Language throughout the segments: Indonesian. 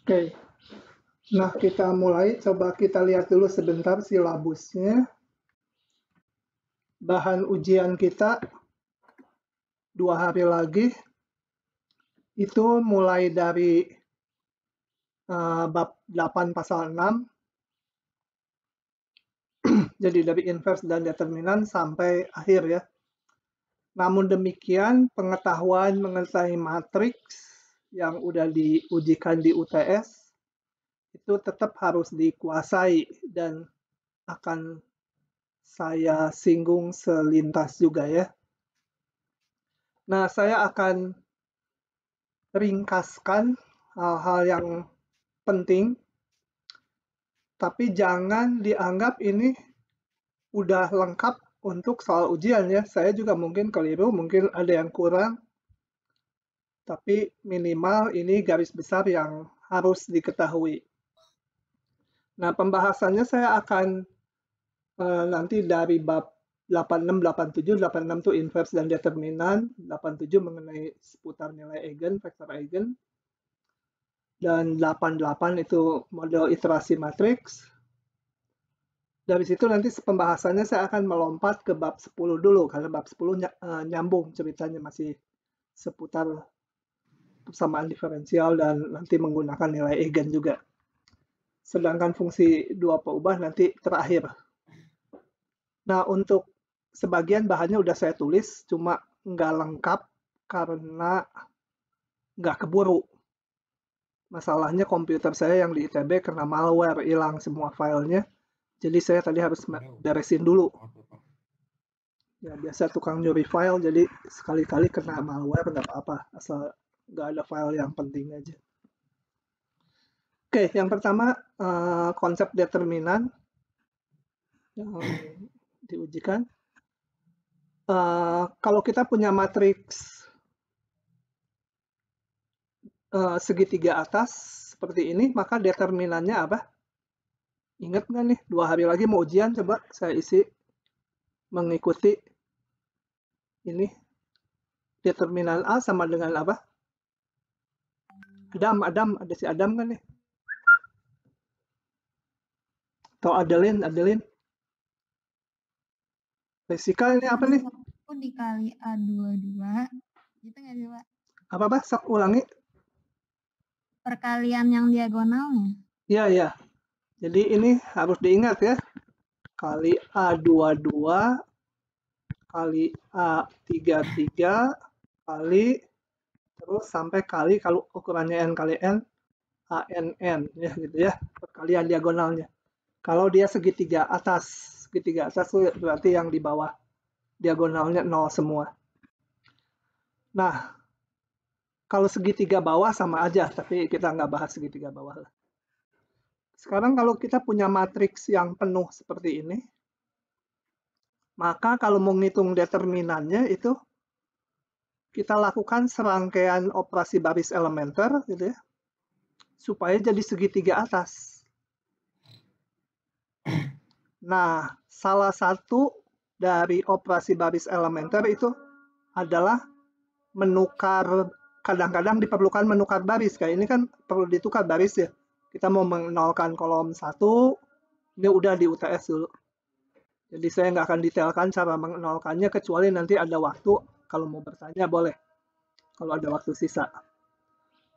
Oke, nah kita mulai. Coba kita lihat dulu sebentar silabusnya. Bahan ujian kita 2 hari lagi. Itu mulai dari bab 8 pasal 6. Jadi dari inverse dan determinan sampai akhir ya. Namun demikian, pengetahuan mengenai matriks yang udah diujikan di UTS itu tetap harus dikuasai dan akan saya singgung selintas juga ya. Nah, saya akan ringkaskan hal-hal yang penting, tapi jangan dianggap ini udah lengkap untuk soal ujian ya. Saya juga mungkin keliru, mungkin ada yang kurang, tapi minimal ini garis besar yang harus diketahui. Nah, pembahasannya saya akan nanti dari bab 86, 87, 86 itu inverse dan determinan, 87 mengenai seputar nilai eigen, vektor eigen, dan 88 itu model iterasi matriks. Dari situ nanti pembahasannya saya akan melompat ke bab 10 dulu, karena bab 10 nyambung ceritanya, masih seputar persamaan diferensial dan nanti menggunakan nilai eigen juga. Sedangkan fungsi dua peubah nanti terakhir. Nah, untuk sebagian bahannya udah saya tulis, cuma nggak lengkap karena nggak keburu. Masalahnya komputer saya yang di ITB kena malware, hilang semua filenya. Jadi saya tadi harus beresin dulu. Ya biasa tukang nyuri file, jadi sekali-kali kena malware nggak apa-apa, asal nggak ada file yang penting aja. Oke, yang pertama konsep determinan yang diujikan. Kalau kita punya matriks segitiga atas seperti ini, maka determinannya apa? Ingat nggak nih, 2 hari lagi mau ujian, coba saya isi mengikuti ini. Determinan A sama dengan apa? Adam, ada si Adam kan nih? Atau Adeline? Fisika ini apa nih? Dikali A22, gitu nggak sih Pak? Apa? Sok ulangi. Perkalian yang diagonalnya. Iya. Jadi ini harus diingat ya. Kali A22 kali A33 kali terus sampai kali, kalau ukurannya n kali n, ANN ya gitu ya, perkalian diagonalnya. Kalau dia segitiga atas itu berarti yang di bawah diagonalnya 0 semua. Nah, kalau segitiga bawah sama aja, tapi kita nggak bahas segitiga bawah lah. Sekarang kalau kita punya matriks yang penuh seperti ini, maka kalau mau ngitung determinannya itu kita lakukan serangkaian operasi baris elementer gitu ya, supaya jadi segitiga atas. Nah, salah satu dari operasi baris elementer itu adalah menukar, kadang-kadang diperlukan menukar baris. Kayak ini kan perlu ditukar baris ya. Kita mau menolkan kolom 1, ini udah di UTS dulu. Jadi saya nggak akan detailkan cara menolkannya, kecuali nanti ada waktu, kalau mau bertanya boleh, kalau ada waktu sisa.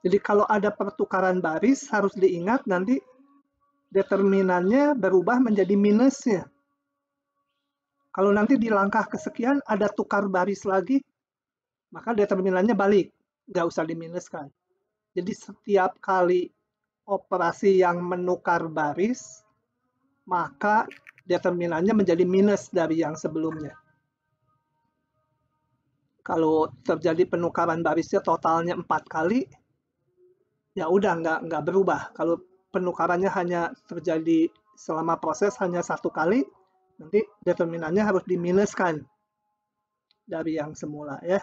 Jadi kalau ada pertukaran baris, harus diingat nanti determinannya berubah menjadi minusnya. Kalau nanti di langkah kesekian ada tukar baris lagi, maka determinannya balik, nggak usah diminuskan. Jadi setiap kali operasi yang menukar baris, maka determinannya menjadi minus dari yang sebelumnya. Kalau terjadi penukaran barisnya totalnya 4 kali, ya udah nggak berubah. Kalau penukarannya hanya terjadi selama proses hanya 1 kali, nanti determinannya harus diminuskan dari yang semula ya.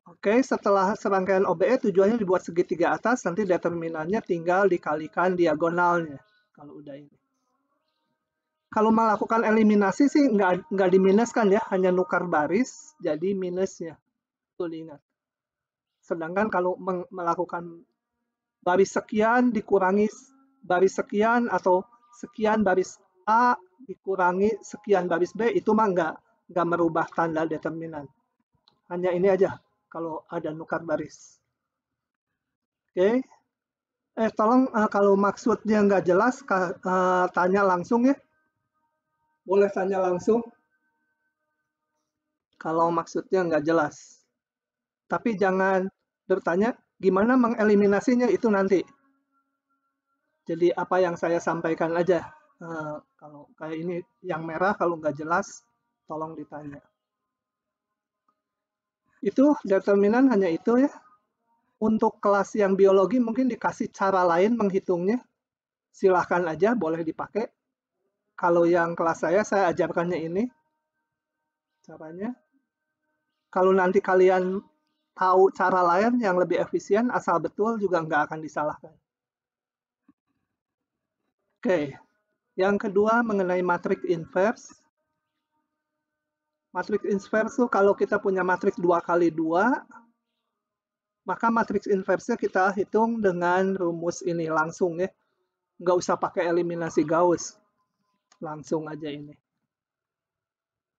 Oke, setelah serangkaian OBE tujuannya dibuat segitiga atas, nanti determinannya tinggal dikalikan diagonalnya. Kalau udah ini. Kalau melakukan eliminasi sih nggak diminuskan ya, hanya nukar baris, jadi minusnya. Itu diingat. Sedangkan kalau melakukan baris sekian dikurangi baris sekian atau sekian baris A dikurangi sekian baris B, itu mah nggak merubah tanda determinan. Hanya ini aja kalau ada nukar baris. Oke. Tolong kalau maksudnya nggak jelas, tanya langsung ya. Boleh tanya langsung kalau maksudnya nggak jelas. Tapi jangan bertanya gimana mengeliminasinya, itu nanti. Jadi apa yang saya sampaikan aja. Kalau kayak ini yang merah, kalau nggak jelas, tolong ditanya. Itu determinan hanya itu ya. Untuk kelas yang biologi mungkin dikasih cara lain menghitungnya. Silahkan aja, boleh dipakai. Kalau yang kelas saya ajarkannya ini caranya. Kalau nanti kalian tahu cara lain yang lebih efisien, asal betul juga nggak akan disalahkan. Oke, yang kedua mengenai matriks inverse. Matriks inverse itu kalau kita punya matriks 2 kali 2, maka matriks inverse-nya kita hitung dengan rumus ini langsung ya. Nggak usah pakai eliminasi Gauss. Langsung aja ini.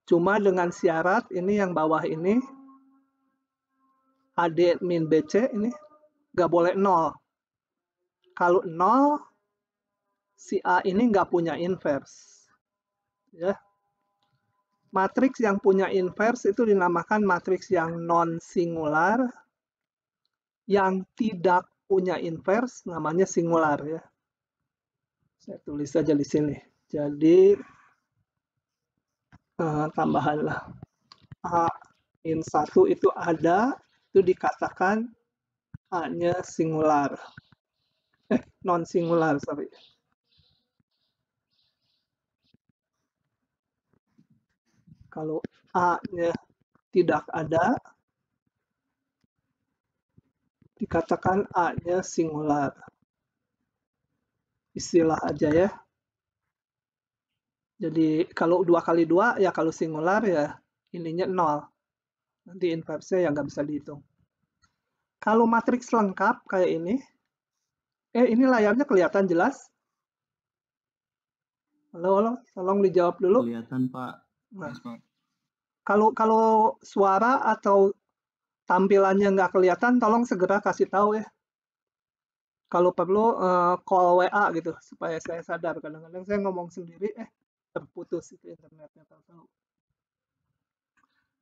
Cuma dengan syarat ini yang bawah ini, AD min BC ini nggak boleh 0. Kalau 0, si A ini nggak punya inverse. Ya. Matriks yang punya inverse itu dinamakan matriks yang non-singular. Yang tidak punya inverse namanya singular ya. Saya tulis saja di sini. Jadi tambahanlah A min 1 itu ada, itu dikatakan A-nya singular. Non-singular, sorry. Kalau A-nya tidak ada, dikatakan A-nya singular. Istilah aja ya. Jadi kalau 2 kali 2 ya kalau singular ya ininya 0. Nanti inverse-nya ya nggak bisa dihitung. Kalau matriks lengkap kayak ini, ini layarnya kelihatan jelas? Halo, tolong dijawab dulu. Kelihatan Pak. Nah, kalau suara atau tampilannya nggak kelihatan, tolong segera kasih tahu ya. Kalau perlu call WA gitu supaya saya sadar. Kadang-kadang saya ngomong sendiri, terputus itu internetnya tahu.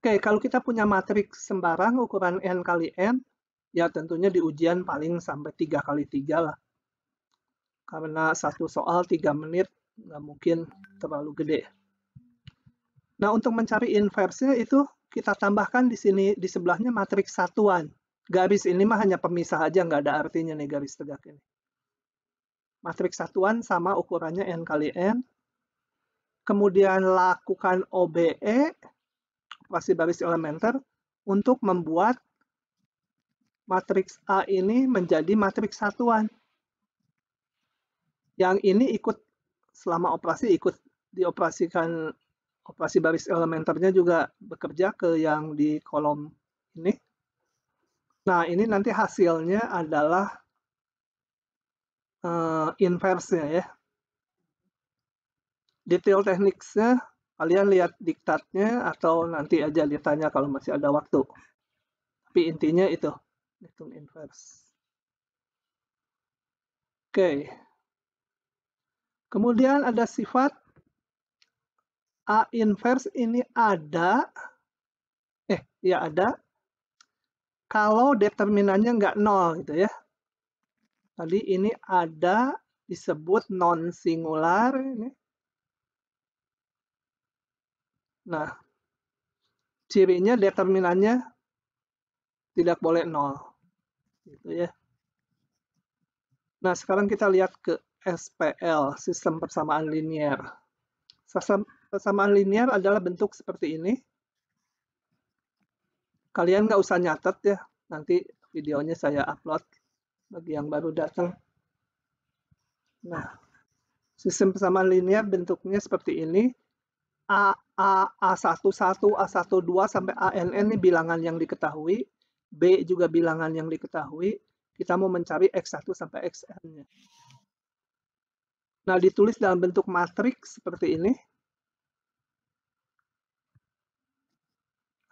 Oke, kalau kita punya matriks sembarang ukuran n kali n, ya tentunya di ujian paling sampai 3 kali 3 lah. Karena satu soal 3 menit, nggak mungkin terlalu gede. Nah, untuk mencari inverse-nya itu kita tambahkan di sini, di sebelahnya matriks satuan. Garis ini mah hanya pemisah aja, nggak ada artinya nih garis tegak ini. Matriks satuan sama ukurannya n kali n. Kemudian lakukan OBE, operasi baris elementer, untuk membuat matriks A ini menjadi matriks satuan. Yang ini ikut, selama operasi ikut dioperasikan, operasi baris elementernya juga bekerja ke yang di kolom ini. Nah, ini nanti hasilnya adalah inverse-nya ya. Detail tekniknya kalian lihat diktatnya atau nanti aja ditanya kalau masih ada waktu. Tapi intinya itu, hitung inverse. Oke. Kemudian ada sifat A inverse ini ada, ya ada, kalau determinannya nggak 0 gitu ya. Tadi ini ada disebut non-singular ini. Nah, cirinya determinannya tidak boleh 0. Gitu ya. Nah, sekarang kita lihat ke SPL, sistem persamaan linier. Sistem persamaan linier adalah bentuk seperti ini. Kalian nggak usah nyatet ya, nanti videonya saya upload bagi yang baru datang. Nah, sistem persamaan linier bentuknya seperti ini. A11, A12 sampai ANN ini bilangan yang diketahui. B juga bilangan yang diketahui. Kita mau mencari X1 sampai Xn-nya. Nah, ditulis dalam bentuk matriks seperti ini.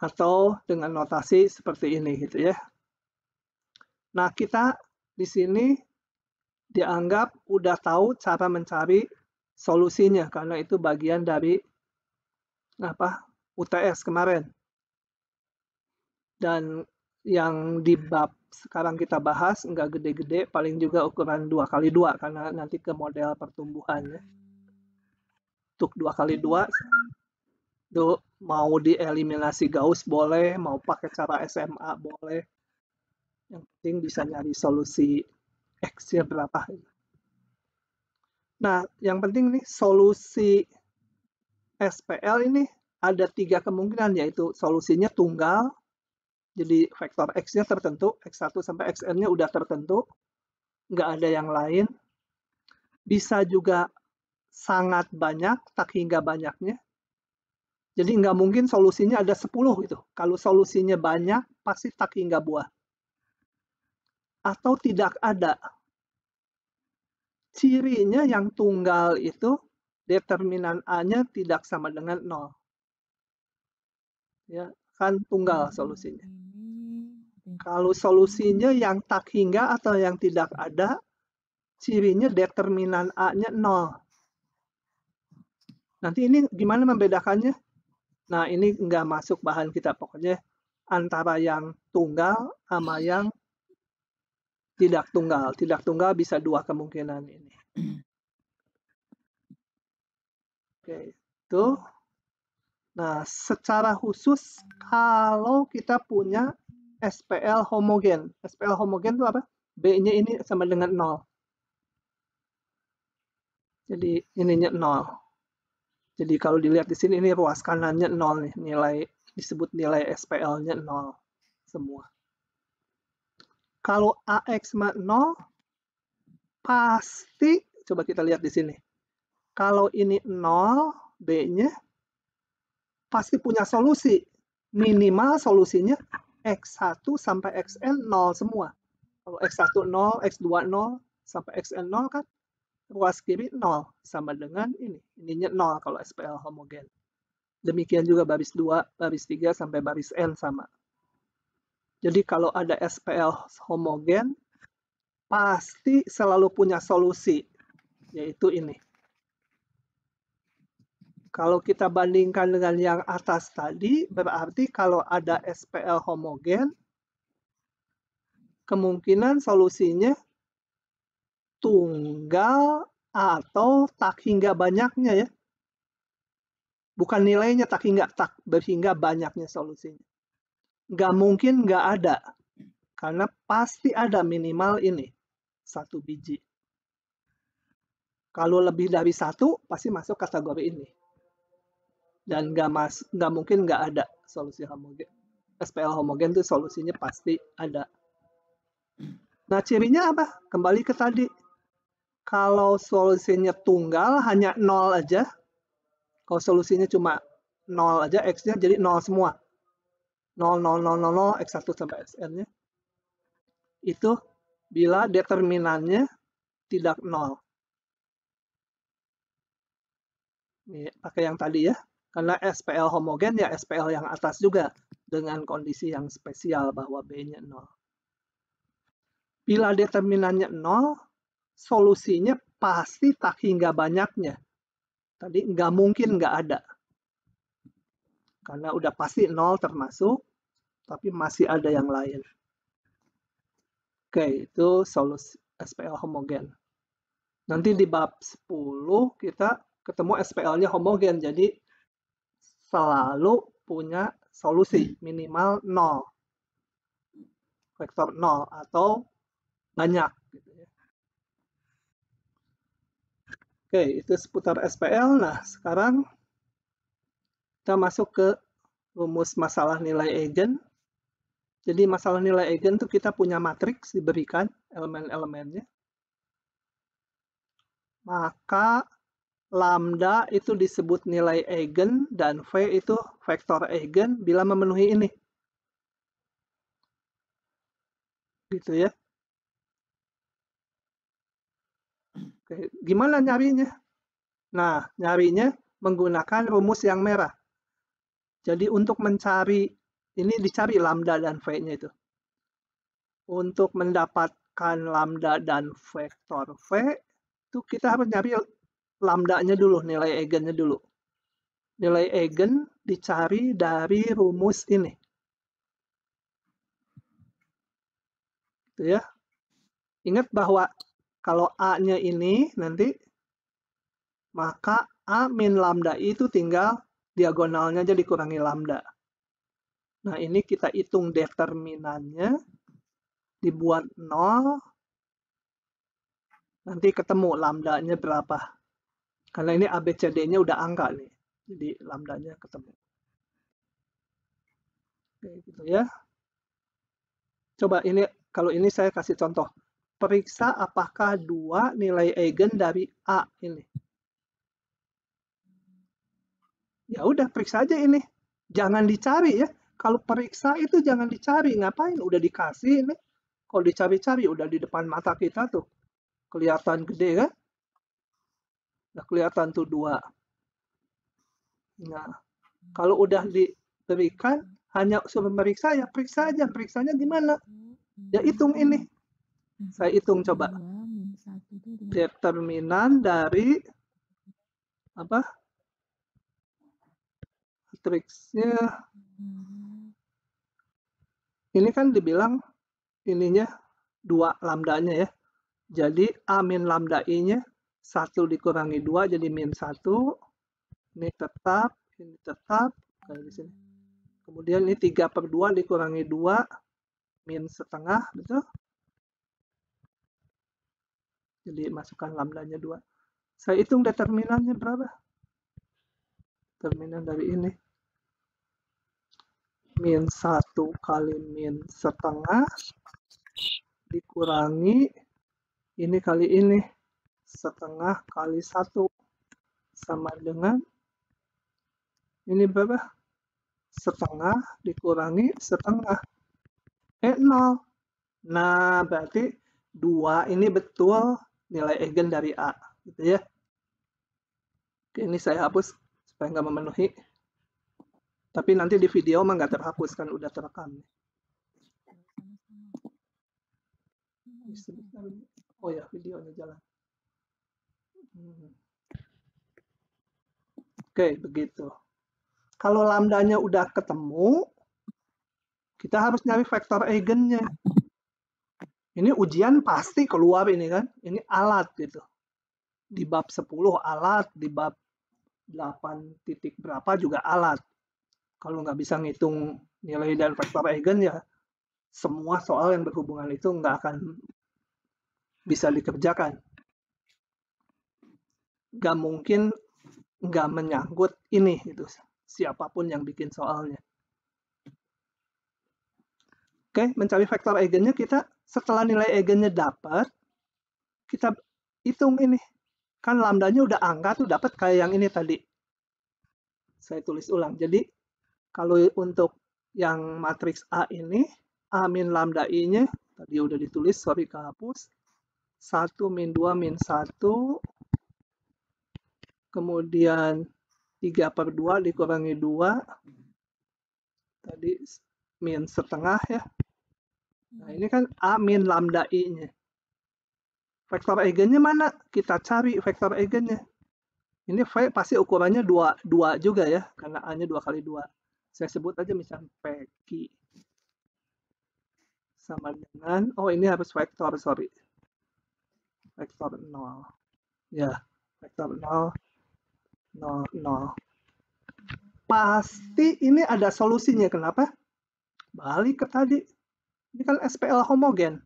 Atau dengan notasi seperti ini gitu ya. Nah, kita di sini dianggap udah tahu cara mencari solusinya karena itu bagian dari UTS kemarin. Dan yang di bab sekarang kita bahas nggak gede-gede, paling juga ukuran 2x2 karena nanti ke model pertumbuhan ya. Untuk 2x2 itu mau dieliminasi Gauss boleh, mau pakai cara SMA boleh. Yang penting bisa nyari solusi X-nya berapa. Nah, yang penting nih solusi SPL ini ada 3 kemungkinan, yaitu solusinya tunggal, jadi vektor X-nya tertentu, X1 sampai Xn-nya udah tertentu, nggak ada yang lain. Bisa juga sangat banyak, tak hingga banyaknya. Jadi nggak mungkin solusinya ada 10 gitu. Kalau solusinya banyak, pasti tak hingga buah. Atau tidak ada. Cirinya yang tunggal itu determinan A-nya tidak sama dengan 0. Ya, kan tunggal solusinya. Kalau solusinya yang tak hingga atau yang tidak ada, cirinya determinan A-nya 0. Nanti ini gimana membedakannya? Nah, ini nggak masuk bahan kita, pokoknya antara yang tunggal sama yang tidak tunggal. Tidak tunggal bisa 2 kemungkinan ini. Oke, itu. Nah, secara khusus kalau kita punya SPL homogen. SPL homogen itu apa? B-nya ini sama dengan 0. Jadi ininya 0. Jadi kalau dilihat di sini ini ruas kanannya 0 nih, nilai disebut nilai SPL-nya 0 semua. Kalau AX sama 0 pasti coba kita lihat di sini. Kalau ini 0, B-nya pasti punya solusi. Minimal solusinya X1 sampai Xn 0 semua. Kalau X1 0, X2 0 sampai Xn 0 kan ruas kiri 0 sama dengan ini. Ininya 0 kalau SPL homogen. Demikian juga baris 2, baris 3 sampai baris N sama. Jadi kalau ada SPL homogen pasti selalu punya solusi, yaitu ini. Kalau kita bandingkan dengan yang atas tadi, berarti kalau ada SPL homogen, kemungkinan solusinya tunggal atau tak hingga banyaknya ya. Bukan nilainya tak berhingga banyaknya solusinya. Nggak mungkin nggak ada. Karena pasti ada minimal ini. 1 biji. Kalau lebih dari 1, pasti masuk kategori ini. Dan nggak mungkin nggak ada solusi homogen. SPL homogen itu solusinya pasti ada. Nah, cirinya apa? Kembali ke tadi. Kalau solusinya tunggal hanya 0 aja. Kalau solusinya cuma 0 aja, X-nya jadi 0 semua. 0, 0, 0, 0, 0, X1 sampai Xn-nya. Itu bila determinannya tidak 0. Ini pakai yang tadi ya. Karena SPL homogen ya SPL yang atas juga. Dengan kondisi yang spesial bahwa B-nya 0. Bila determinannya 0, solusinya pasti tak hingga banyaknya. Tadi nggak mungkin nggak ada. Karena udah pasti 0 termasuk, tapi masih ada yang lain. Oke, itu solusi SPL homogen. Nanti di bab 10 kita ketemu SPL-nya homogen, jadi selalu punya solusi minimal 0. Vektor 0 atau banyak. Gitu ya. Oke, itu seputar SPL. Nah, sekarang kita masuk ke rumus masalah nilai eigen. Jadi masalah nilai eigen itu kita punya matriks diberikan elemen-elemennya. Maka lambda itu disebut nilai eigen dan V itu vektor eigen bila memenuhi ini. Gitu ya. Oke, gimana nyarinya? Nah, nyarinya menggunakan rumus yang merah. Jadi untuk mencari, ini dicari lambda dan V-nya itu. Untuk mendapatkan lambda dan vektor V, itu kita harus nyari lambdanya dulu, nilai eigennya dulu. Nilai eigen dicari dari rumus ini. Gitu ya. Ingat bahwa kalau A-nya ini nanti, maka A min lambda itu tinggal diagonalnya aja dikurangi lambda. Nah, ini kita hitung determinannya, dibuat 0, nanti ketemu lambdanya berapa. Karena ini ABCD-nya udah angka nih, jadi lambdanya ketemu. Oke, gitu ya. Coba ini, kalau ini saya kasih contoh. Periksa apakah 2 nilai eigen dari A ini. Ya udah, periksa aja ini. Jangan dicari ya. Kalau periksa itu jangan dicari. Ngapain? Udah dikasih ini. Kalau dicari-cari udah di depan mata kita tuh. Kelihatan gede kan? Udah kelihatan tuh 2. Nah, kalau udah diberikan, hanya suruh meriksa, ya periksa aja. Periksanya gimana? Ya hitung ini. Saya hitung coba. Determinan dari apa? Matriksnya. Ini kan dibilang ininya 2 lambdanya ya. Jadi A min lambda I-nya 1 dikurangi 2 jadi min 1. Ini tetap, kayak di sini. Kemudian ini 3/2 dikurangi 2 min setengah, betul? Jadi masukkan lambdanya 2. Saya hitung determinannya berapa? Determinan dari ini. Min 1 kali min setengah dikurangi ini kali ini. Setengah kali 1 sama dengan ini berapa? Setengah dikurangi setengah. 0. Nah, berarti 2 ini betul nilai eigen dari A. Gitu ya. Oke, ini saya hapus supaya nggak memenuhi. Tapi nanti di video mah nggak terhapus, kan udah terekam. Oh ya, videonya jalan. Oke, begitu. Kalau lambdanya udah ketemu, kita harus nyari vektor eigennya. Ini ujian pasti keluar ini kan. Ini alat gitu. Di bab 10 alat, di bab 8 titik berapa juga alat. Kalau nggak bisa ngitung nilai dan vektor eigen ya semua soal yang berhubungan itu nggak akan bisa dikerjakan. Nggak mungkin nggak menyangkut ini itu siapapun yang bikin soalnya. Oke, mencari vektor eigennya kita setelah nilai eigennya dapat, kita hitung ini. Kan lambdanya udah angka tuh dapat kayak yang ini tadi. Saya tulis ulang. Jadi kalau untuk yang matriks A ini, A min lambda I-nya, tadi udah ditulis, sorry kehapus. 1 min 2 min 1, kemudian 3/2 dikurangi 2, tadi min setengah ya. Nah ini kan A min lambda I-nya. Vektor eigennya mana? Kita cari vektor eigennya. Ini V pasti ukurannya 2 juga ya, karena A-nya 2 kali 2. Saya sebut aja misalnya PQ sama dengan, oh ini harus vektor, sorry. Vektor 0. Ya, vektor 0, 0, 0. Pasti ini ada solusinya. Kenapa? Balik ke tadi. Ini kan SPL homogen.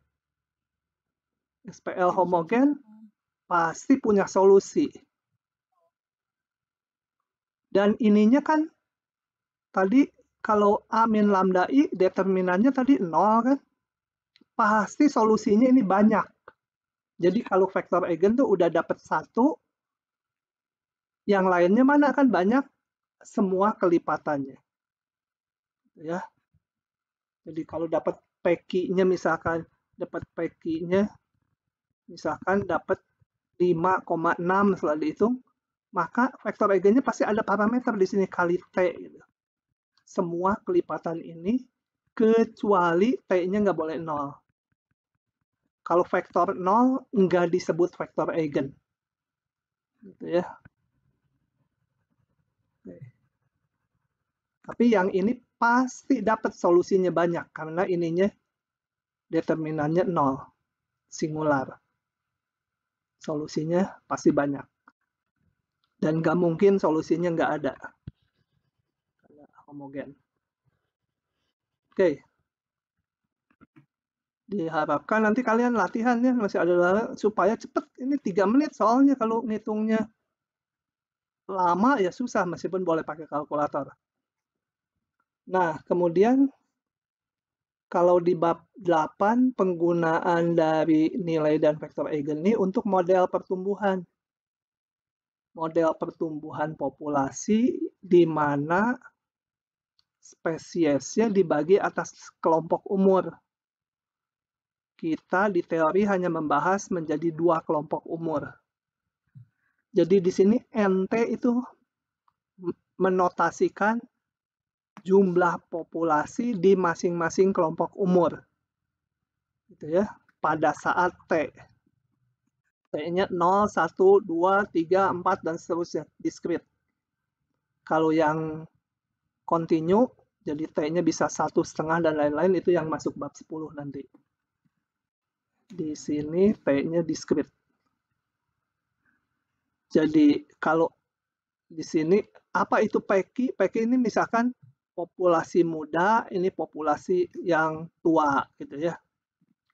SPL homogen pasti punya solusi. Dan ininya kan tadi kalau A min lambda I determinannya tadi 0 kan. Pasti solusinya ini banyak. Jadi kalau vektor eigen tuh udah dapat 1, yang lainnya mana kan banyak semua kelipatannya. Ya. Jadi kalau dapat PQ-nya misalkan dapat PQ-nya misalkan dapat 5,6 setelah dihitung, maka vektor eigennya pasti ada parameter di sini kali T. Gitu. Semua kelipatan ini, kecuali T-nya nggak boleh 0. Kalau vektor 0, nggak disebut vektor eigen. Gitu ya. Oke. Tapi yang ini pasti dapat solusinya banyak, karena ininya determinannya 0, singular. Solusinya pasti banyak. Dan nggak mungkin solusinya nggak ada. Karena homogen. Oke. Diharapkan nanti kalian latihan ya, masih ada supaya cepet. Ini 3 menit soalnya kalau ngitungnya lama ya susah, meskipun boleh pakai kalkulator. Nah, kemudian kalau di bab 8 penggunaan dari nilai dan vektor eigen ini untuk model pertumbuhan. Model pertumbuhan populasi di mana spesiesnya dibagi atas kelompok umur. Kita di teori hanya membahas menjadi 2 kelompok umur. Jadi di sini NT itu menotasikan jumlah populasi di masing-masing kelompok umur. Gitu ya, pada saat T. T-nya 0, 1, 2, 3, 4, dan seterusnya, diskrit. Kalau yang continue, jadi T-nya bisa 1,5 dan lain-lain, itu yang masuk bab 10 nanti. Di sini T-nya diskrit. Jadi kalau di sini apa itu PQ? PQ ini misalkan populasi muda, ini populasi yang tua gitu ya.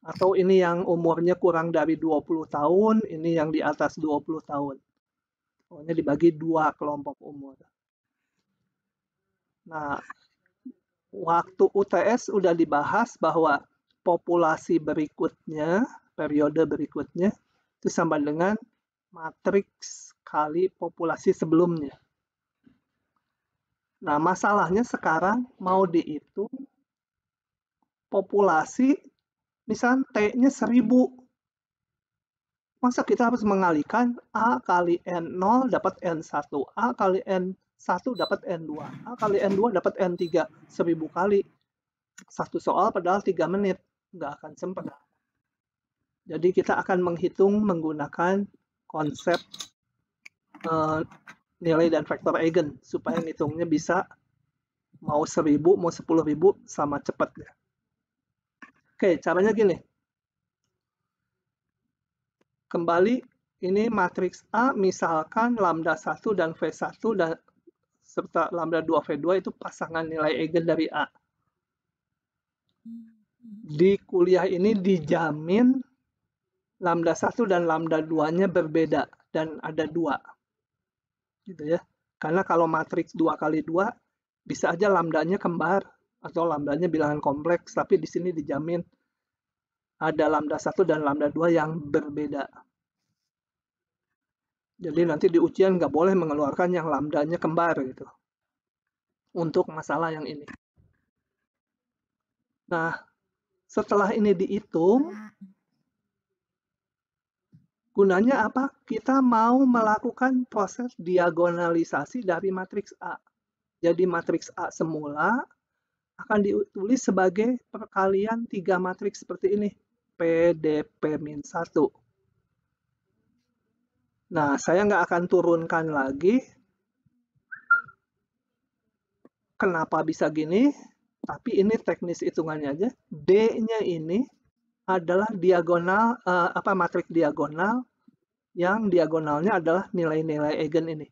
Atau ini yang umurnya kurang dari 20 tahun, ini yang di atas 20 tahun. Pokoknya dibagi 2 kelompok umur. Nah, waktu UTS udah dibahas bahwa populasi berikutnya, periode berikutnya, itu sama dengan matriks kali populasi sebelumnya. Nah, masalahnya sekarang mau dihitung populasi, misalnya T-nya 1000. Masa kita harus mengalihkan A kali N0 dapat N1, A kali N1 dapat N2, A kali N2 dapat N3, 1000 kali. Satu soal padahal 3 menit, nggak akan sempat. Jadi kita akan menghitung menggunakan konsep nilai dan vektor eigen, supaya ngitungnya bisa mau 1000, mau 10.000 sama cepat ya. Oke, caranya gini. Kembali, ini matriks A, misalkan lambda 1 dan V1 dan serta lambda 2 V2 itu pasangan nilai eigen dari A. Di kuliah ini dijamin lambda 1 dan lambda 2-nya berbeda dan ada 2. Gitu ya. Karena kalau matriks 2 kali 2 bisa aja lambdanya kembar atau lambdanya bilangan kompleks, tapi di sini dijamin ada lambda 1 dan lambda 2 yang berbeda. Jadi nanti di ujian nggak boleh mengeluarkan yang lambdanya kembar gitu. Untuk masalah yang ini. Nah, setelah ini dihitung, gunanya apa? Kita mau melakukan proses diagonalisasi dari matriks A. Jadi matriks A semula akan ditulis sebagai perkalian 3 matriks seperti ini. PDP-1. Nah, saya nggak akan turunkan lagi. Kenapa bisa gini? Tapi ini teknis hitungannya aja. D-nya ini adalah diagonal, matriks diagonal yang diagonalnya adalah nilai-nilai eigen ini.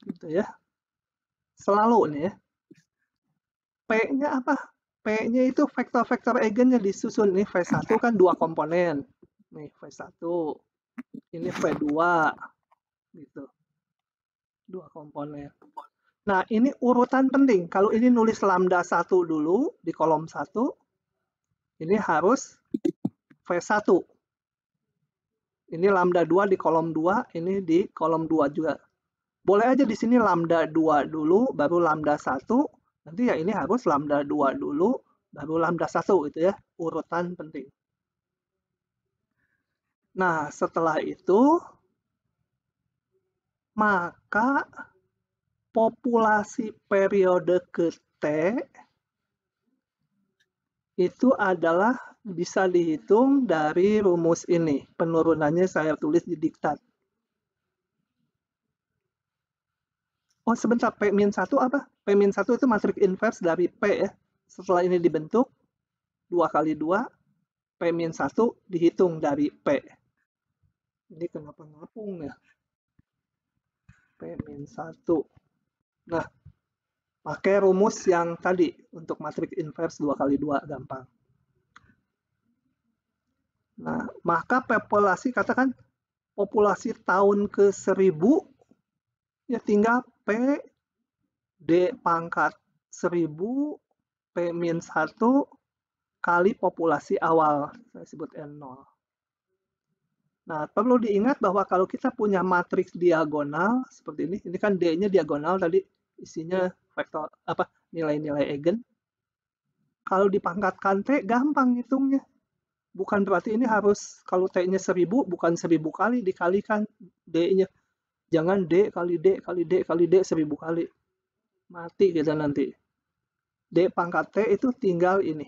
Gitu ya. Selalu nih ya. P-nya apa? P-nya itu vektor-vektor eigennya disusun. Nih V1 kan 2 komponen. Nih V1. Ini V2. Gitu. 2 komponen. Nah, ini urutan penting. Kalau ini nulis lambda 1 dulu di kolom 1, ini harus V1. Ini lambda 2 di kolom 2, ini di kolom 2 juga. Boleh aja di sini lambda 2 dulu, baru lambda 1. Nanti ya ini harus lambda 2 dulu, baru lambda 1 gitu ya. Urutan penting. Nah, setelah itu, maka populasi periode ke T itu adalah bisa dihitung dari rumus ini. Penurunannya saya tulis di diktat. Oh, sebentar, P-1 apa? P-1 itu matriks inverse dari P ya. Setelah ini dibentuk, 2 kali 2, P-1 dihitung dari P. Ini kenapa ngapung ya? P-1. Nah, pakai rumus yang tadi untuk matriks inverse 2 kali 2, gampang. Nah, maka populasi, katakan populasi tahun ke 1000, ya tinggal P D pangkat 1000 P-1 kali populasi awal, saya sebut N0. Nah, perlu diingat bahwa kalau kita punya matriks diagonal seperti ini kan D-nya diagonal tadi, isinya vektor apa nilai-nilai eigen. Kalau dipangkatkan T gampang hitungnya. Bukan berarti ini harus kalau T-nya 1000 bukan 1000 kali dikalikan D-nya. Jangan D kali D kali D kali D 1000 kali. Mati kita nanti. D pangkat T itu tinggal ini.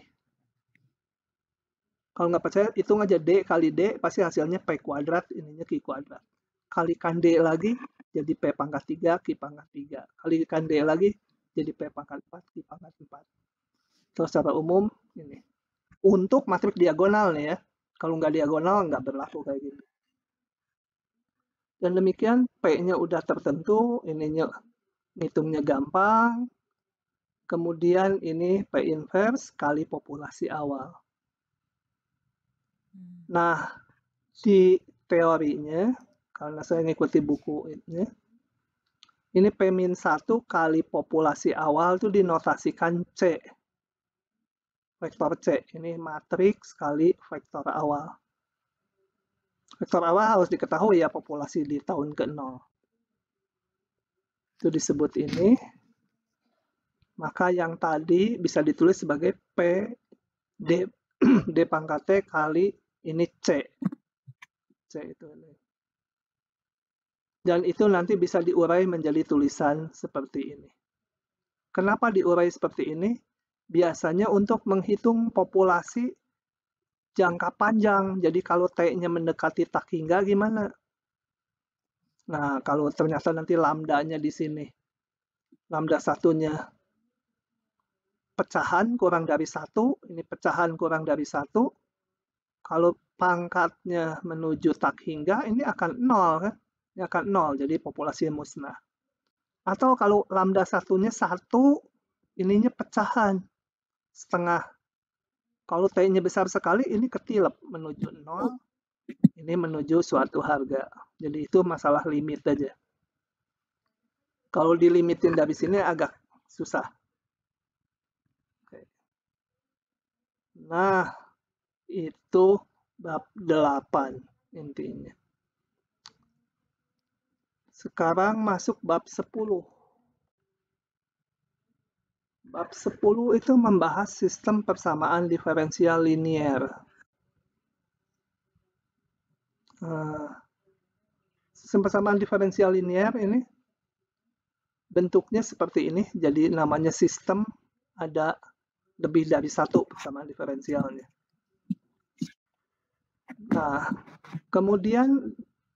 Kalau nggak percaya, hitung aja D kali D, pasti hasilnya P kuadrat, ininya Q kuadrat. Kalikan D lagi, jadi P pangkat 3, Q pangkat 3. Kalikan D lagi, jadi P pangkat 4, Q pangkat 4. Terus secara umum, ini. Untuk matriks diagonal nih ya. Kalau nggak diagonal, nggak berlaku kayak gini. Dan demikian, P-nya udah tertentu, ininya ngitungnya gampang. Kemudian ini P inverse kali populasi awal. Nah, di teorinya, karena saya ngikuti buku ini P-1 kali populasi awal itu dinotasikan C. Vektor C, ini matriks kali vektor awal. Vektor awal harus diketahui ya populasi di tahun ke-0. Itu disebut ini. Maka yang tadi bisa ditulis sebagai P D, D pangkat T kali ini C. C itu ini. Dan itu nanti bisa diurai menjadi tulisan seperti ini. Kenapa diurai seperti ini? Biasanya untuk menghitung populasi jangka panjang. Jadi kalau T-nya mendekati tak hingga gimana? Nah, kalau ternyata nanti lambdanya di sini. Lambda satunya pecahan kurang dari 1, ini pecahan kurang dari 1. Kalau pangkatnya menuju tak hingga, ini akan 0 kan? Ini akan 0, jadi populasi musnah. Atau kalau lambda satunya 1, ininya pecahan setengah. Kalau T-nya besar sekali, ini ketilep menuju 0, ini menuju suatu harga. Jadi itu masalah limit aja. Kalau dilimitin dari sini agak susah. Nah, itu bab 8 intinya. Sekarang masuk bab 10. Bab 10 itu membahas sistem persamaan diferensial linier. Sistem persamaan diferensial linier ini bentuknya seperti ini, jadi namanya sistem, ada lebih dari satu persamaan diferensialnya. Nah, kemudian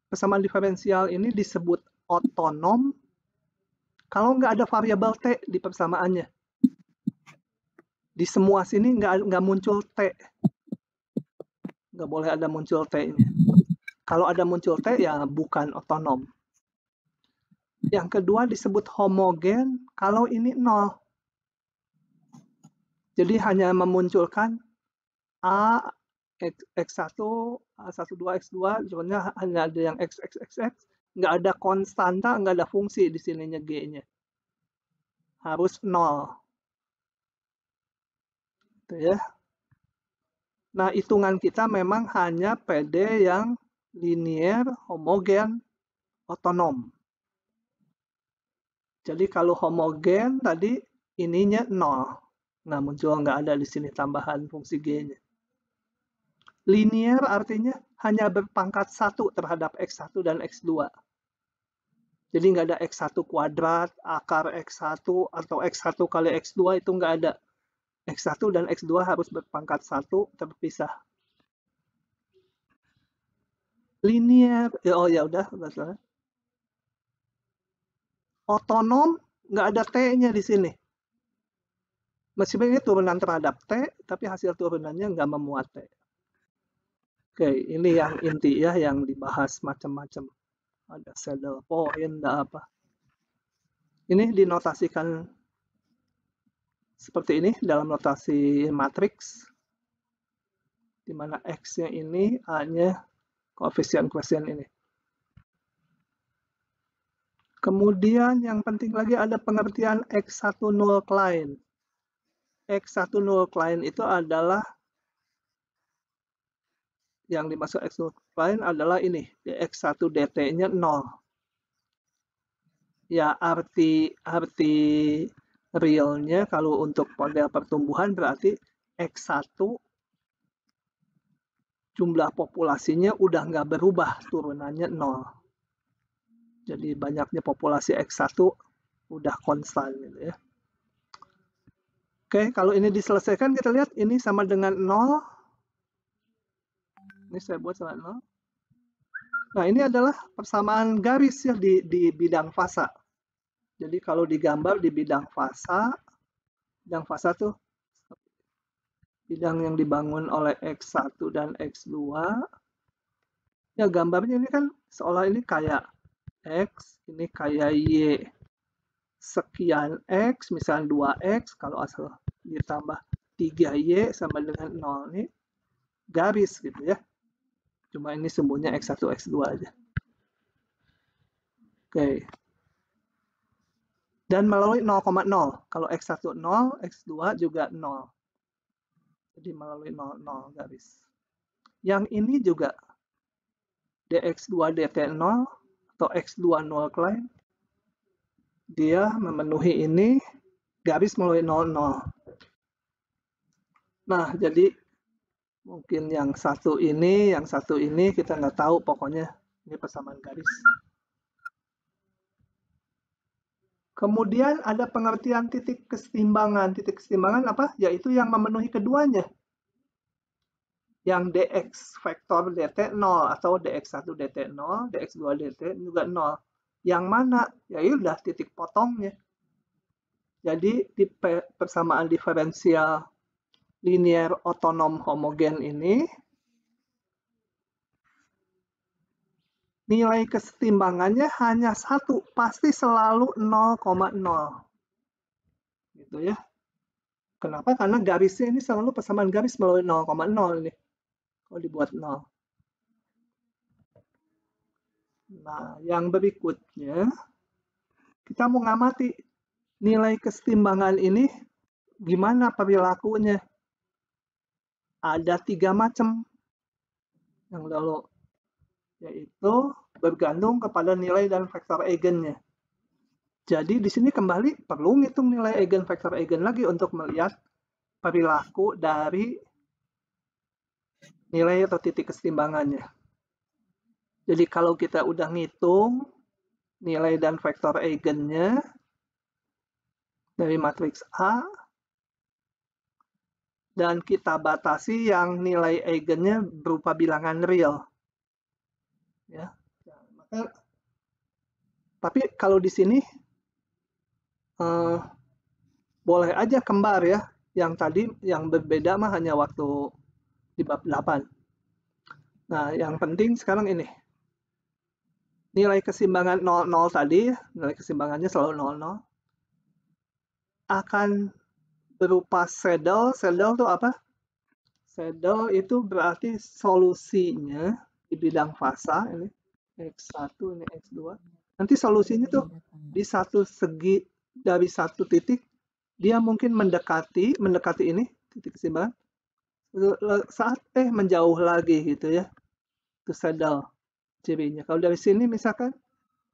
persamaan diferensial ini disebut otonom kalau nggak ada variabel T di persamaannya. Di semua sini nggak muncul T. Nggak boleh ada muncul T-nya. Kalau ada muncul T, ya bukan otonom. Yang kedua disebut homogen kalau ini 0. Jadi hanya memunculkan A, X1, A12, X2, sebenarnya hanya ada yang X, nggak ada konstanta, nggak ada fungsi di sininya G-nya. Harus 0. Gitu ya. Nah, hitungan kita memang hanya PD yang linier, homogen, otonom. Jadi kalau homogen tadi ininya 0. Nah, muncul nggak ada di sini tambahan fungsi G-nya. Linier artinya hanya berpangkat 1 terhadap X1 dan X2. Jadi nggak ada X1 kuadrat, akar X1, atau X1 kali X2, itu nggak ada. X1 dan X2 harus berpangkat 1 terpisah. Linear, oh ya udah, masalah. Otonom, nggak ada T-nya di sini. Meskipun ini turunan terhadap T, tapi hasil turunannya nggak memuat T. Oke, ini yang inti ya, yang dibahas macam-macam. Ada saddle point, ada apa. Ini dinotasikan seperti ini dalam notasi matriks, di mana X-nya ini, A-nya koefisien-koefisien ini. Kemudian yang penting lagi ada pengertian X1 null client. X1 null client itu adalah, yang dimaksud X null client adalah ini, X1 dt-nya 0. Ya, arti realnya kalau untuk model pertumbuhan berarti X1 jumlah populasinya udah nggak berubah, turunannya 0. Jadi banyaknya populasi X1 udah konstan gitu ya. Oke, kalau ini diselesaikan kita lihat ini sama dengan 0. Ini saya buat sama 0. Nah, ini adalah persamaan garis ya di bidang fasa. Jadi kalau digambar di bidang fasa tuh bidang yang dibangun oleh X1 dan X2. Ya, gambarnya ini kan seolah ini kayak X, ini kayak Y. Sekian X, misalnya 2X, kalau asal ditambah 3Y sama dengan 0. Ini garis gitu ya. Cuma ini sumbunya X1, X2 aja. Oke. Dan melalui 0,0. Kalau X1 0, X2 juga 0. Jadi melalui 0, 0 garis. Yang ini juga dx2 dt 0 atau x2 null client, dia memenuhi ini garis melalui 0, 0. Nah, jadi mungkin yang satu ini kita nggak tahu, pokoknya ini persamaan garis. Kemudian ada pengertian titik kesetimbangan. Titik kesetimbangan apa? Yaitu yang memenuhi keduanya. Yang dx vektor dt 0 atau dx1 dt 0, dx2 dt juga 0. Yang mana? Ya udah titik potongnya. Jadi di persamaan diferensial linear otonom homogen ini, nilai kesetimbangannya hanya satu, pasti selalu 0,0. Gitu ya. Kenapa? Karena garisnya ini selalu persamaan garis melalui 0,0 ini. Kalau dibuat 0. Nah, yang berikutnya, kita mau ngamati nilai kesetimbangan ini gimana perilakunya. Ada 3 macam yang lalu, yaitu bergantung kepada nilai dan vektor eigennya. Jadi di sini kembali perlu ngitung nilai eigen vektor eigen lagi untuk melihat perilaku dari nilai atau titik kesetimbangannya. Jadi kalau kita udah ngitung nilai dan vektor eigennya dari matriks A, dan kita batasi yang nilai eigennya berupa bilangan real. Ya. Maka, tapi kalau di sini boleh aja kembar ya. Yang tadi yang berbeda mah hanya waktu di bab 8. Nah, yang penting sekarang ini. Nilai keseimbangan 0,0 tadi, nilai keseimbangannya selalu 0,0, akan berupa saddle. Saddle itu apa? Saddle itu berarti solusinya di bidang fasa, ini X1, ini X2. Nanti solusinya tuh di satu segi, dari satu titik, dia mungkin mendekati ini, titik keseimbangan, saat menjauh lagi gitu ya. Itu saddle cirinya. Kalau dari sini misalkan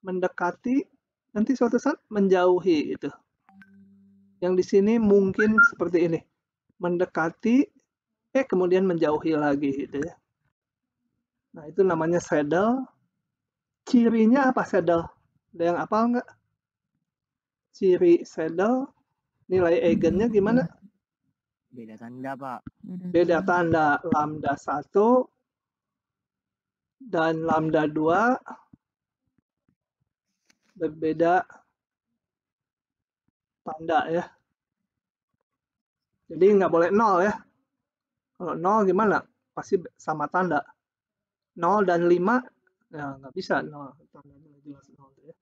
mendekati, nanti suatu saat menjauhi gitu. Yang di sini mungkin seperti ini, mendekati, kemudian menjauhi lagi gitu ya. Nah, itu namanya saddle. Cirinya apa saddle? Ada yang hafal nggak? Ciri saddle, nilai eigennya gimana? Beda tanda, Pak. Beda tanda. Lambda 1 dan lambda 2 berbeda tanda ya. Jadi nggak boleh 0 ya. Kalau 0 gimana? Pasti sama tanda. 0 dan 5 ya nggak bisa 0. Tandanya nggak jelas 0 ya.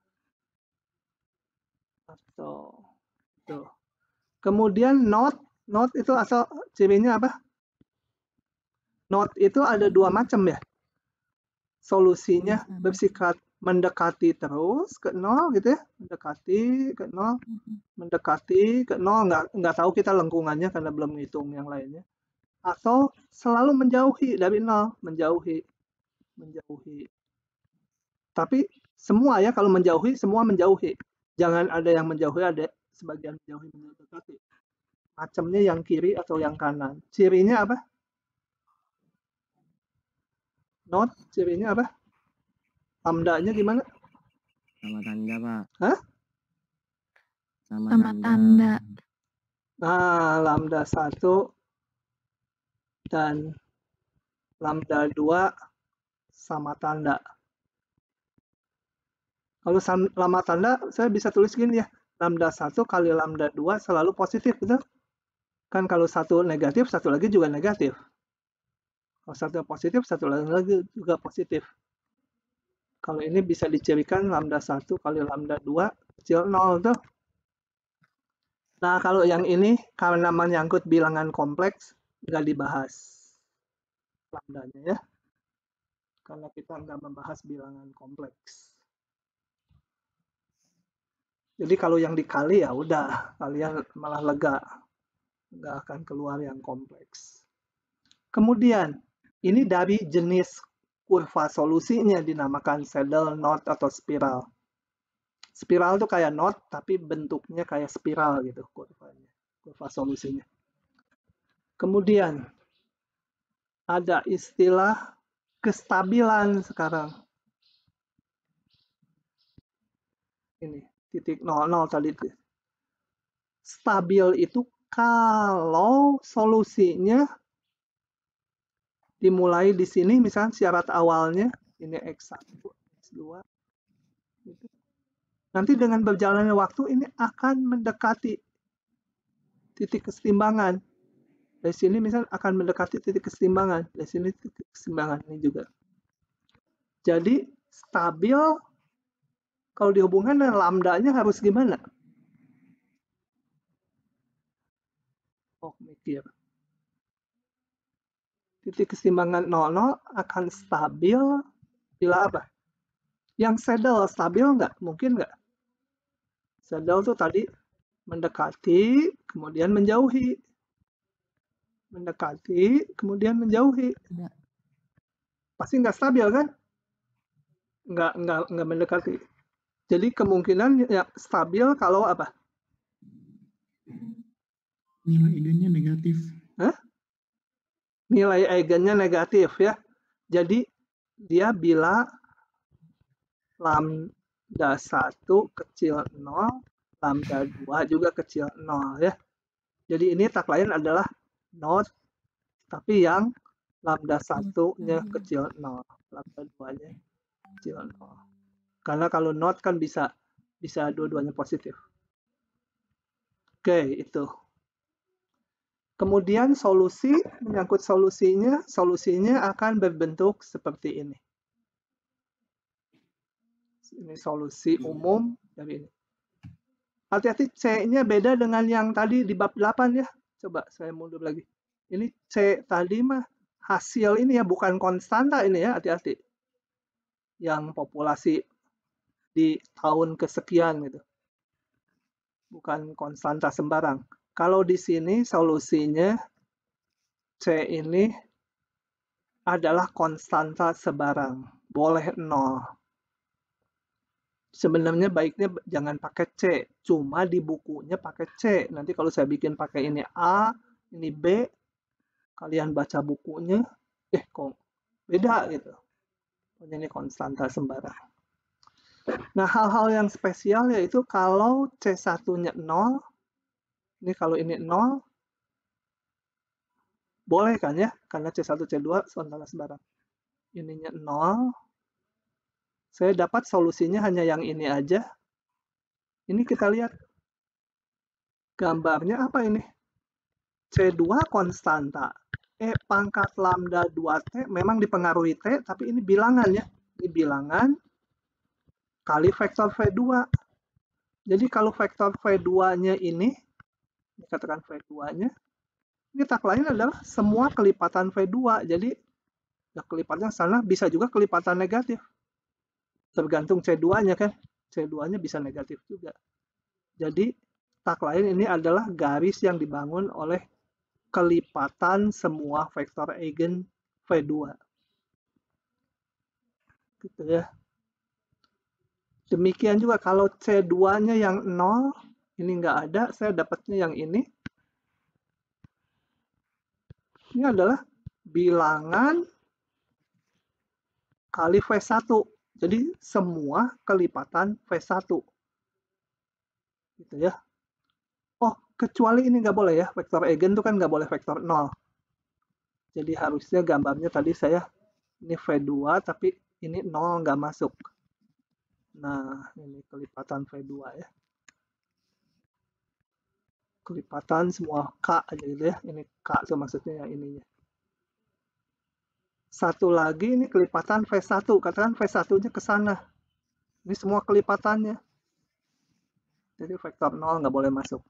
Atau tuh. Kemudian not itu asal cirinya apa? Not itu ada dua macam ya. Solusinya bersifat mendekati terus ke 0 gitu ya. Mendekati ke 0, mendekati ke 0, nggak tahu kita lengkungannya karena belum ngitung yang lainnya. Atau selalu menjauhi dari 0, menjauhi. Tapi semua ya, kalau menjauhi, semua menjauhi. Jangan ada yang menjauhi, ada sebagian menjauhi, mendekati. Macamnya yang kiri atau yang kanan. Cirinya apa? Not, cirinya apa? Lambdanya gimana? Sama tanda, Pak. Hah? Sama tanda. Nah, lambda 1 dan lambda 2 sama tanda. Kalau sama tanda, saya bisa tulis gini ya. Lambda 1 kali lambda 2 selalu positif, betul? Kan kalau satu negatif, satu lagi juga negatif. Kalau satu positif, satu lagi juga positif. Kalau ini bisa dicirikan lambda 1 kali lambda 2 kecil 0 tuh. Nah, kalau yang ini karena menyangkut bilangan kompleks, nggak dibahas lambdanya ya. Karena kita nggak membahas bilangan kompleks. Jadi kalau yang dikali ya udah, kalian malah lega. Nggak akan keluar yang kompleks. Kemudian, ini dari jenis kurva solusinya dinamakan saddle, knot, atau spiral. Spiral tuh kayak knot, tapi bentuknya kayak spiral gitu kurvanya, kurva solusinya. Kemudian, ada istilah kestabilan sekarang. Ini, titik 00 tadi. Stabil itu kalau solusinya dimulai di sini, misalnya syarat awalnya, ini X1, X2, gitu. Nanti dengan berjalannya waktu ini akan mendekati titik keseimbangan. Dari sini misalnya akan mendekati titik keseimbangan. Dari sini titik keseimbangan ini juga. Jadi stabil kalau dihubungkan dengan lambdanya harus gimana? Oh, mikir. Titik keseimbangan 00 akan stabil bila apa? Yang saddle stabil nggak? Mungkin nggak? Saddle tuh tadi mendekati, kemudian menjauhi. Mendekati, kemudian menjauhi. Pasti nggak stabil kan? Nggak mendekati. Jadi kemungkinan ya stabil kalau apa? Nilai eigennya negatif. Hah? Nilai eigennya negatif ya. Jadi dia bila lambda 1 kecil 0, lambda 2 juga kecil 0 ya. Jadi ini tak lain adalah not, tapi yang lambda 1-nya kecil 0, lambda 2-nya kecil 0. Karena kalau not kan bisa dua-duanya positif. Oke, itu. Kemudian solusi, menyangkut solusinya akan berbentuk seperti ini. Ini solusi umum dari ini. Hati-hati C-nya beda dengan yang tadi di bab 8 ya. Coba saya mundur lagi. Ini C tadi mah hasil ini ya, bukan konstanta ini ya, hati-hati. Yang populasi di tahun kesekian gitu. Bukan konstanta sembarang. Kalau di sini solusinya C ini adalah konstanta sebarang. Boleh 0. Sebenarnya baiknya jangan pakai C, cuma di bukunya pakai C. Nanti kalau saya bikin pakai ini A, ini B, kalian baca bukunya, kok beda gitu. Ini konstanta sembarang. Nah, hal-hal yang spesial yaitu kalau C1-nya 0, ini kalau ini 0, boleh kan ya, karena C1, C2 konstanta sembarang. Ininya 0, saya dapat solusinya hanya yang ini aja. Ini kita lihat gambarnya apa ini? C2 konstanta. Pangkat lambda 2T memang dipengaruhi T, tapi ini bilangan ya. Ini bilangan kali vektor V2. Jadi kalau vektor V2-nya ini katakan V2-nya, ini tak lain adalah semua kelipatan V2. Jadi ya kelipatan sana bisa juga kelipatan negatif. Tergantung C2-nya kan. C2-nya bisa negatif juga. Jadi tak lain ini adalah garis yang dibangun oleh kelipatan semua vektor eigen V2. Gitu ya. Demikian juga kalau C2-nya yang 0, ini nggak ada, saya dapatnya yang ini. Ini adalah bilangan kali V1. Jadi semua kelipatan V1. Gitu ya. Oh, kecuali ini nggak boleh ya. Vektor eigen itu kan nggak boleh vektor 0. Jadi harusnya gambarnya tadi saya ini V2 tapi ini 0 nggak masuk. Nah, ini kelipatan V2 ya. Kelipatan semua K aja gitu ya. Ini K itu maksudnya yang ininya. Satu lagi ini kelipatan V1. Katakan V1-nya ke sana. Ini semua kelipatannya. Jadi vektor 0 nggak boleh masuk.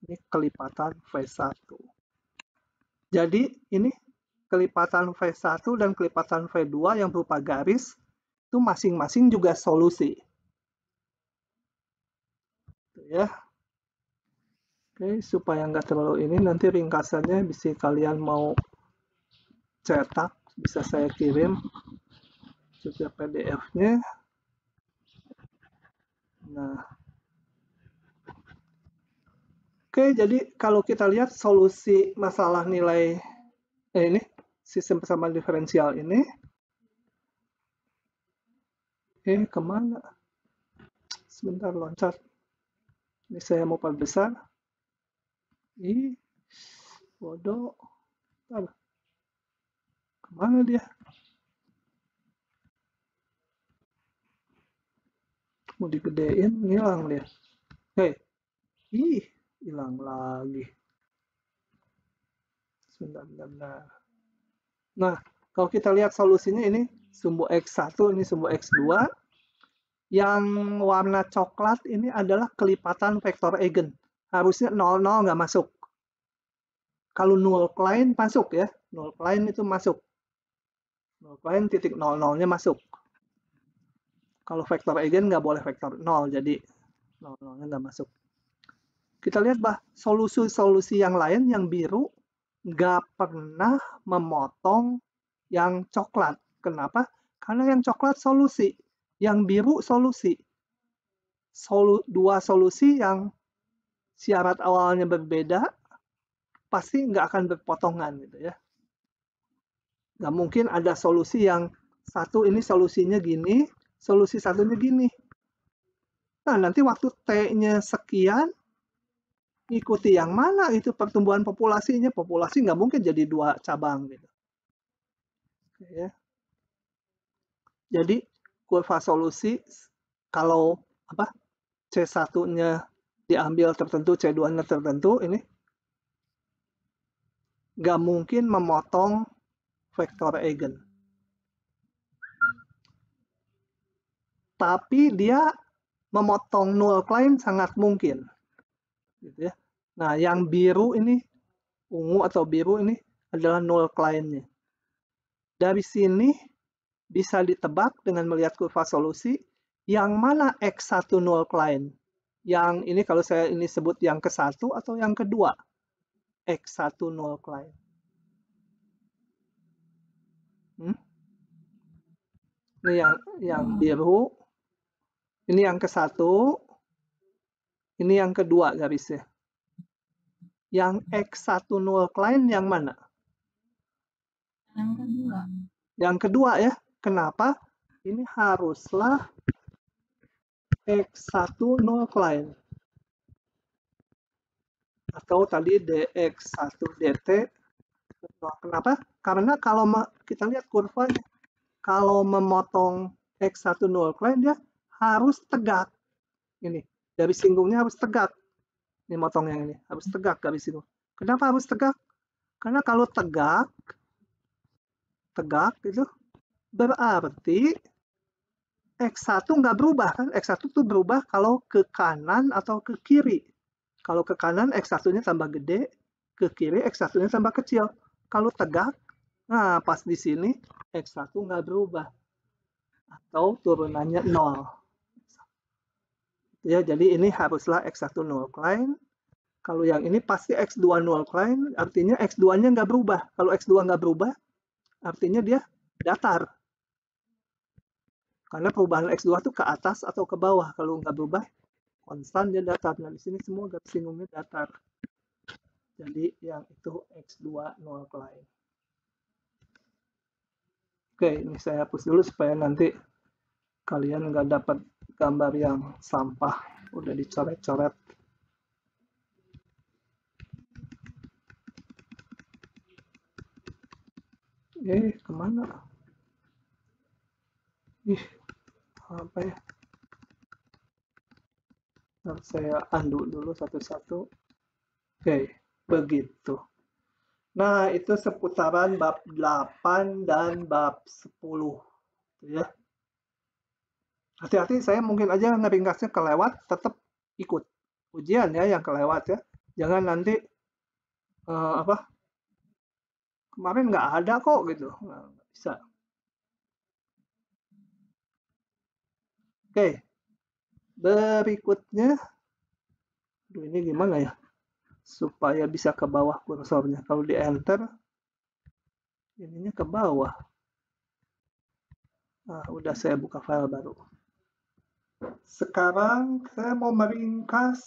Ini kelipatan V1. Jadi ini kelipatan V1 dan kelipatan V2 yang berupa garis itu masing-masing juga solusi. Ya. Oke, supaya nggak terlalu ini, nanti ringkasannya bisa kalian mau cetak, bisa saya kirim juga PDF-nya. Nah, oke, jadi kalau kita lihat solusi masalah nilai ini sistem persamaan diferensial ini, kemana? Sebentar loncat. Ini saya mau perbesar. Bodoh. Kemana dia? Mau digedein, hilang dia. Hilang lagi. Sebentar. Nah, kalau kita lihat solusinya ini sumbu X1, ini sumbu X2. Yang warna coklat ini adalah kelipatan vektor eigen. Harusnya 00 nggak masuk. Kalau null klein masuk ya. Null klein itu masuk. Null klein titik 00-nya masuk. Kalau vektor eigen nggak boleh vektor 0, jadi 00-nya nggak masuk. Kita lihat solusi-solusi yang lain yang biru nggak pernah memotong yang coklat. Kenapa? Karena yang coklat solusi, yang biru solusi. Dua solusi yang syarat awalnya berbeda, pasti nggak akan berpotongan gitu ya. Nggak mungkin ada solusi yang satu ini solusinya gini, solusi satunya gini. Nah, nanti waktu T-nya sekian, ikuti yang mana itu pertumbuhan populasinya. Populasi nggak mungkin jadi dua cabang gitu. Oke, ya. Jadi kurva solusi kalau C1-nya diambil tertentu, C2-nya tertentu, ini nggak mungkin memotong vektor eigen. Tapi dia memotong null klein sangat mungkin. Gitu ya. Nah, yang biru ini, ungu atau biru ini adalah null kleinnya. Dari sini bisa ditebak dengan melihat kurva solusi, yang mana X1 null klein. Yang ini kalau saya ini sebut yang ke-1 atau yang kedua. X1 null klein. Ini yang biru. Ini yang ke-1. Ini yang kedua garisnya. Yang X1 null klein yang mana? Yang kedua. Yang kedua ya. Kenapa? ini haruslah X1 null client. Atau tadi dx1 dt. Kenapa? Karena kalau kita lihat kurvanya, kalau memotong x1 null client dia harus tegak. Ini garis singgungnya harus tegak. Ini motong yang ini harus tegak garis singgung. Kenapa harus tegak? Karena kalau tegak itu berarti x1 nggak berubah kan? X1 tuh berubah kalau ke kanan atau ke kiri. Kalau ke kanan X1-nya tambah gede, ke kiri X1-nya tambah kecil. Kalau tegak, nah pas di sini X1 nggak berubah. Atau turunannya 0. Ya, jadi ini haruslah X1 null client. Kalau yang ini pasti X2 null client, artinya X2-nya nggak berubah. Kalau X2 nggak berubah, artinya dia datar. Karena perubahan X2 itu ke atas atau ke bawah. Kalau nggak berubah, konstan dia datar. Nah, di sini semua garis singgungnya datar. Jadi yang itu X2 null client. Oke, ini saya hapus dulu supaya nanti kalian nggak dapat gambar yang sampah. Udah dicoret-coret. Kemana? Apa ya? Harus saya undo dulu satu-satu. Oke, begitu. Nah, itu seputaran bab 8 dan bab 10. Ya. Hati-hati, saya mungkin aja ngeringkasnya kelewat, tetap ikut ujian ya yang kelewat ya. Jangan nanti kemarin nggak ada kok gitu. Nggak bisa. Oke, berikutnya. Ini gimana ya? Supaya bisa ke bawah kursornya. Kalau di enter, ininya ke bawah. Nah, udah saya buka file baru. Sekarang saya mau meringkas